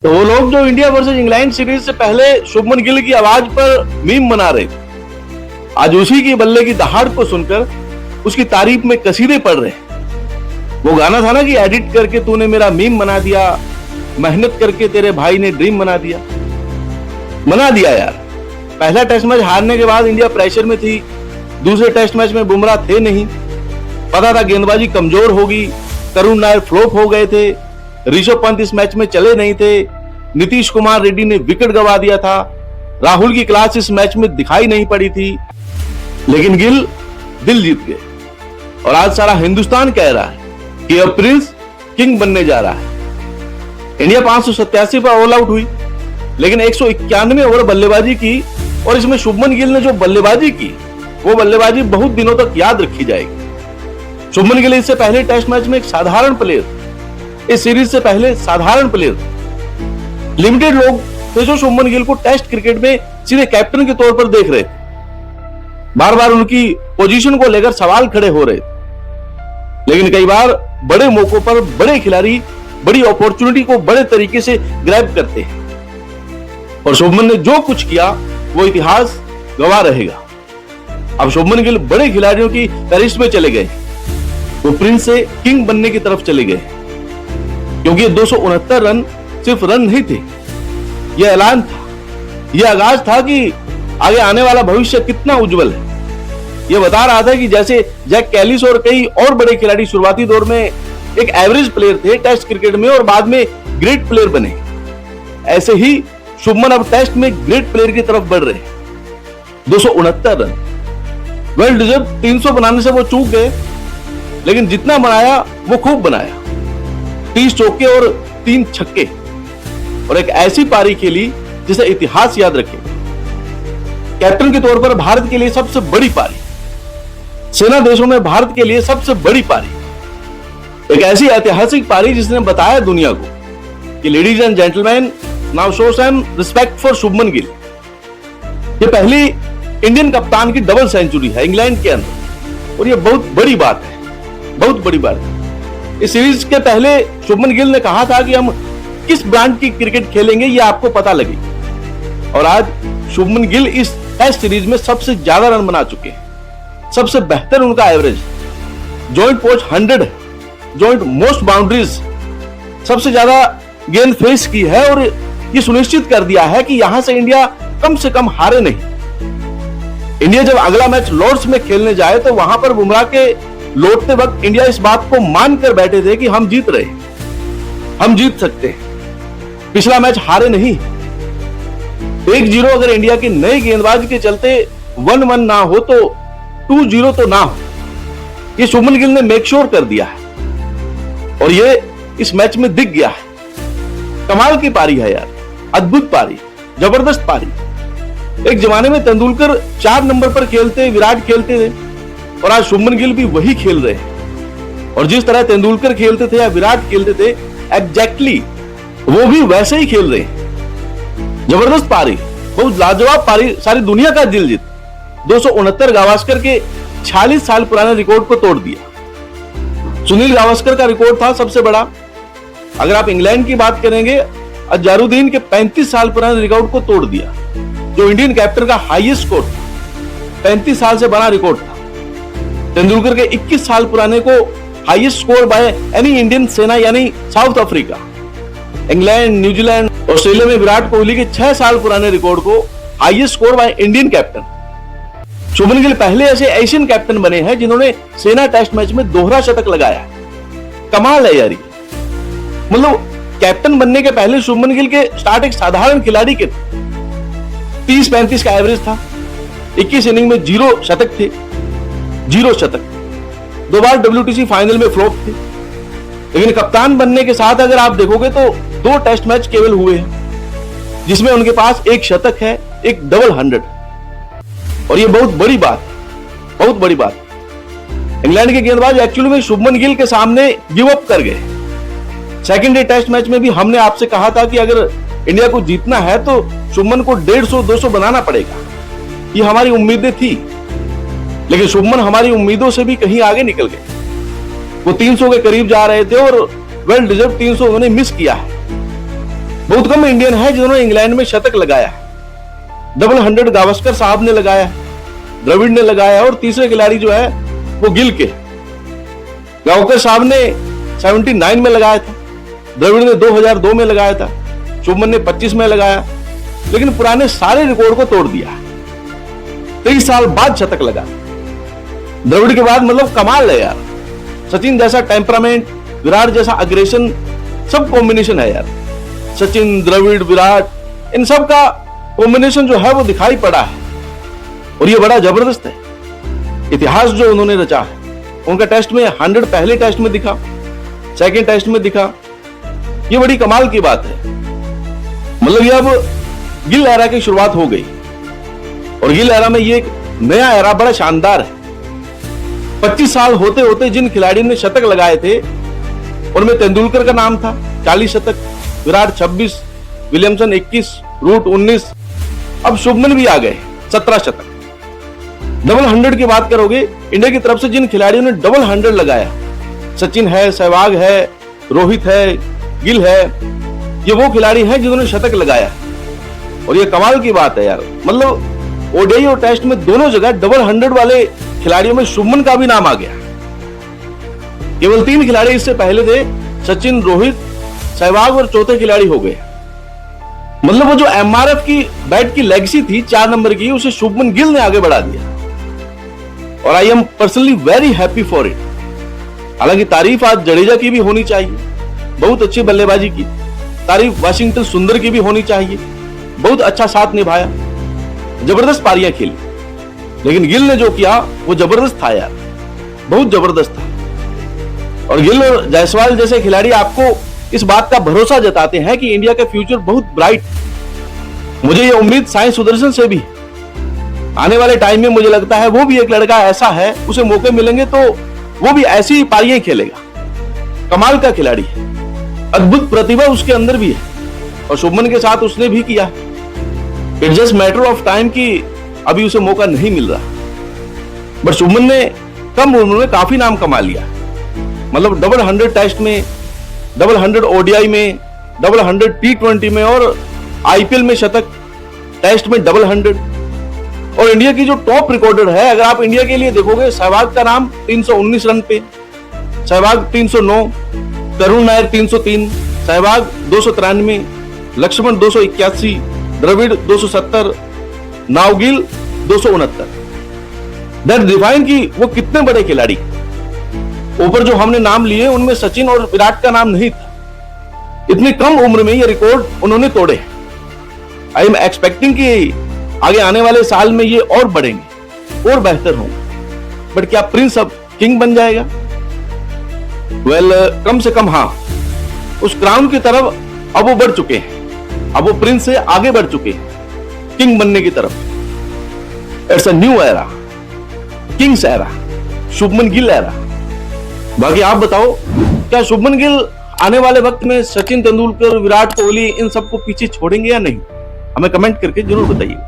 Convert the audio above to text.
तो वो लोग जो इंडिया वर्सेस इंग्लैंड सीरीज से पहले शुभमन गिल की आवाज पर मीम बना रहे थे, आज उसी की बल्ले की दहाड़ को सुनकर उसकी तारीफ में कसीदे पढ़ रहे हैं। वो गाना था ना कि एडिट करके तूने मेरा मीम बना दिया, मेहनत करके तेरे भाई ने ड्रीम बना दिया यार। पहला टेस्ट मैच हारने के बाद इंडिया प्रेशर में थी। दूसरे टेस्ट मैच में बुमराह थे नहीं, पता था गेंदबाजी कमजोर होगी। करुण नायर फ्लॉप हो गए थे, ऋषभ पंत इस मैच में चले नहीं थे, नीतीश कुमार रेड्डी ने विकेट गंवा दिया था, राहुल की क्लास इस मैच में दिखाई नहीं पड़ी थी। लेकिन गिल दिल जीत गए और आज सारा हिंदुस्तान कह रहा है कि अब प्रिंस किंग बनने जा रहा है। इंडिया 587 पर ऑल आउट हुई, लेकिन 191 ओवर बल्लेबाजी की और इसमें शुभमन गिल ने जो बल्लेबाजी की वो बल्लेबाजी बहुत दिनों तक याद रखी जाएगी। शुभमन गिल इससे पहले टेस्ट मैच में एक साधारण प्लेयर, इस सीरीज से पहले साधारण प्लेयर, लिमिटेड लोग थे जो शुभमन गिल को टेस्ट क्रिकेट में सीधे कैप्टन के तौर पर देख रहे थे। बार बार उनकी पोजीशन को लेकर सवाल खड़े हो रहे थे, लेकिन कई बार बड़े मौकों पर बड़े खिलाड़ी बड़ी अपॉर्चुनिटी को बड़े तरीके से ग्रैब करते हैं और शुभमन ने जो कुछ किया वो इतिहास गवाह रहेगा। अब शुभमन गिल बड़े खिलाड़ियों की फहरिस्त में चले गए, वो प्रिंस से किंग बनने की तरफ चले गए, क्योंकि 269 रन सिर्फ रन नहीं थे, यह ऐलान था, यह आगाज था कि आगे आने वाला भविष्य कितना उज्जवल है। यह बता रहा था कि जैसे जैक कैलिस और कई और बड़े खिलाड़ी शुरुआती दौर में एक एवरेज प्लेयर थे टेस्ट क्रिकेट में और बाद में ग्रेट प्लेयर बने, ऐसे ही शुभमन अब टेस्ट में ग्रेट प्लेयर की तरफ बढ़ रहे। 269 रन वेल डिजर्व, 300 बनाने से वो चूक गए, लेकिन जितना बनाया वो खूब बनाया। 30 चौके और 3 छक्के और एक ऐसी पारी खेली जिसे इतिहास याद रखे। कैप्टन के तौर पर भारत के लिए सबसे बड़ी पारी, सेना देशों में भारत के लिए सबसे बड़ी पारी, एक ऐसी ऐतिहासिक पारी जिसने बताया दुनिया को कि ladies and gentleman, now show some respect for Shubman Gill. ये पहली इंडियन कप्तान की डबल सेंचुरी है इंग्लैंड के अंदर और ये बहुत बड़ी बात है, बहुत बड़ी बात है। इस सीरीज के पहले शुभमन गिल ने कहा था कि हम किस ब्रांड की क्रिकेट खेलेंगे ये आपको पता लगेगी, और आज शुभमन गिल इस टेस्ट सीरीज में सबसे ज्यादा रन बना चुके हैं, सबसे बेहतर उनका एवरेज, जॉइंट पोच 100 है, जॉइंट मोस्ट बाउंड्रीज, सबसे ज्यादा गेंद फेस की है और ये सुनिश्चित कर दिया है कि यहां से इंडिया कम से कम हारे नहीं। इंडिया जब अगला मैच लॉर्ड्स में खेलने जाए तो वहां पर बुमराह के लौटते वक्त इंडिया इस बात को मानकर बैठे थे कि हम जीत रहे, हम जीत सकते हैं, पिछला मैच हारे नहीं। 1-0 अगर इंडिया के नए गेंदबाज के चलते 1-1 ना हो तो 2-0 तो ना हो, ये शुभमन गिल ने मेक श्योर कर दिया है और ये इस मैच में दिख गया है। कमाल की पारी है यार, अद्भुत पारी, जबरदस्त पारी। एक जमाने में तेंदुलकर 4 नंबर पर खेलते, विराट खेलते थे और आज शुभमन गिल भी वही खेल रहे हैं और जिस तरह तेंदुलकर खेलते थे या विराट खेलते थे एग्जैक्टली वो भी वैसे ही खेल रहे हैं। जबरदस्त पारी, बहुत लाजवाब पारी, सारी दुनिया का दिल जीत। 269 गावस्कर के 46 साल पुराने रिकॉर्ड को तोड़ दिया। सुनील गावस्कर का रिकॉर्ड था सबसे बड़ा। अगर आप इंग्लैंड की बात करेंगे, अजहरुद्दीन के 35 साल पुराने रिकॉर्ड को तोड़ दिया, जो इंडियन कैप्टन का हाईएस्ट स्कोर 35 साल से बड़ा रिकॉर्ड था। तेंदुलकर के 21 साल पुराने को highest score by any Indian सेना यानी south Africa, England, New Zealand, Australia में विराट कोहली के 6 साल पुराने रिकॉर्ड को highest score by Indian captain. Shubman Gill पहले ऐसे एशियन कैप्टन बने हैं जिन्होंने सेना टेस्ट मैच में दोहरा शतक लगाया। कमाल है यार, मतलब कैप्टन बनने के पहले शुभमन गिल के स्टार्ट एक साधारण खिलाड़ी के थे, 30-35 का एवरेज था, 21 इनिंग में 0 शतक थे, 0 शतक, 2 बार WTC फाइनल में फ्लॉप थे। लेकिन कप्तान बनने के साथ अगर आप देखोगे तो 2 टेस्ट मैच केवल हुए हैं जिसमें उनके पास 1 शतक है, एक डबल 100, और ये बहुत बड़ी बात, बहुत बड़ी बात। इंग्लैंड के गेंदबाज एक्चुअली में शुभमन गिल के सामने गिव अप कर गए। सेकेंड डे टेस्ट मैच में भी हमने आपसे कहा था कि अगर इंडिया को जीतना है तो शुभमन को 150-200 बनाना पड़ेगा, ये हमारी उम्मीदें थी, लेकिन शुभमन हमारी उम्मीदों से भी कहीं आगे निकल गए। वो 300 के करीब जा रहे थे और वेल डिजर्व 300 उन्होंने मिस किया है। बहुत कम इंडियन है जिन्होंने इंग्लैंड में शतक लगाया। डबल 100 गावस्कर साहब ने लगाया, द्रविड़ ने लगाया, और तीसरे खिलाड़ी जो है वो गिल के। गावस्कर साहब ने 79 में लगाया था, द्रविड़ ने 2002 में लगाया था, शुभमन ने 25 में लगाया, लेकिन पुराने सारे रिकॉर्ड को तोड़ दिया। 23 साल बाद शतक लगा द्रविड़ के बाद, मतलब कमाल है यार। सचिन जैसा टेम्परामेंट, विराट जैसा अग्रेशन, सब कॉम्बिनेशन है यार। सचिन, द्रविड़, विराट, इन सब का कॉम्बिनेशन जो है वो दिखाई पड़ा है, और ये बड़ा जबरदस्त है। इतिहास जो उन्होंने रचा है, उनका टेस्ट में 100 पहले टेस्ट में दिखा, सेकंड टेस्ट में दिखा, ये बड़ी कमाल की बात है। मतलब ये अब गिल एरा की शुरुआत हो गई, और गिल एरा में ये एक नया एरा बड़ा शानदार है। 25 साल होते होते जिन खिलाड़ियों ने शतक लगाए थे उनमें तेंदुलकर का नाम था, 40 शतक, विराट 26, विलियमसन 21, रूट 19, अब शुभमन भी आ गए 17 शतक। डबल 100 की बात करोगे, इंडिया की तरफ से जिन खिलाड़ियों ने डबल 100 लगाया, सचिन है, सहवाग है, रोहित है, गिल है, ये वो खिलाड़ी हैं जिन्होंने शतक लगाया। और ये कमाल की बात है यार, मतलब ओडीआई और टेस्ट में दोनों जगह डबल 100 वाले खिलाड़ियों में शुभमन का भी नाम आ गया। केवल 3 खिलाड़ी इससे पहले थे, सचिन, रोहित, सहवाग, और चौथे खिलाड़ी हो गए। मतलब वो जो एमआरएफ की बैट की लेगेसी थी 4 नंबर की, उसे शुभमन गिल ने आगे बढ़ा दिया, और I am personally very happy for it. हालांकि तारीफ आज जडेजा की भी होनी चाहिए, बहुत अच्छी बल्लेबाजी की। तारीफ वाशिंगटन सुंदर की भी होनी चाहिए, बहुत अच्छा साथ निभाया, जबरदस्त पारियां खेली। लेकिन गिल ने जो किया वो जबरदस्त था यार, बहुत जबरदस्त था। और गिल और जायसवाल जैसे खिलाड़ी आपको इस बात का भरोसा जताते हैं कि इंडिया का फ्यूचर बहुत ब्राइट। मुझे ये उम्मीद साई सुदर्शन से भी, आने वाले टाइम में मुझे लगता है वो भी एक लड़का ऐसा है, उसे मौके मिलेंगे तो वो भी ऐसी ही पारियां खेलेगा। कमाल का खिलाड़ी है, अद्भुत प्रतिभा उसके अंदर भी है, और शुभमन के साथ उसने भी किया। It's just matter of time कि अभी उसे मौका नहीं मिल रहा, बट शुभमन ने कम उम्र में काफी नाम कमा लिया। मतलब डबल 100 टेस्ट में, डबल 100 ओडीआई में, डबल 100 T20 में, और आईपीएल में शतक, टेस्ट में डबल 100। और इंडिया की जो टॉप रिकॉर्डर है, अगर आप इंडिया के लिए देखोगे, सहवाग का नाम 319 रन पे, सहवाग 309, करुण नायर 303, सहवाग 293, लक्ष्मण 281, द्रविड़ 270, नावगिल 269। दैट डिफाइन कि वो कितने बड़े खिलाड़ी। ऊपर जो हमने नाम लिए उनमें सचिन और विराट का नाम नहीं था। इतनी कम उम्र में ये रिकॉर्ड उन्होंने तोड़े। आई एम एक्सपेक्टिंग कि आगे आने वाले साल में ये और बढ़ेंगे और बेहतर होंगे। बट क्या प्रिंस अब किंग बन जाएगा? वेल, कम से कम हाँ, उस क्राउन की तरफ अब वो बढ़ चुके हैं, अब वो प्रिंस से आगे बढ़ चुके हैं किंग बनने की तरफ। It's a new era, Kings era, Shubman Gill era. बाकी आप बताओ, क्या शुभमन गिल आने वाले वक्त में सचिन तेंदुलकर, विराट कोहली, इन सबको पीछे छोड़ेंगे या नहीं? हमें कमेंट करके जरूर बताइए।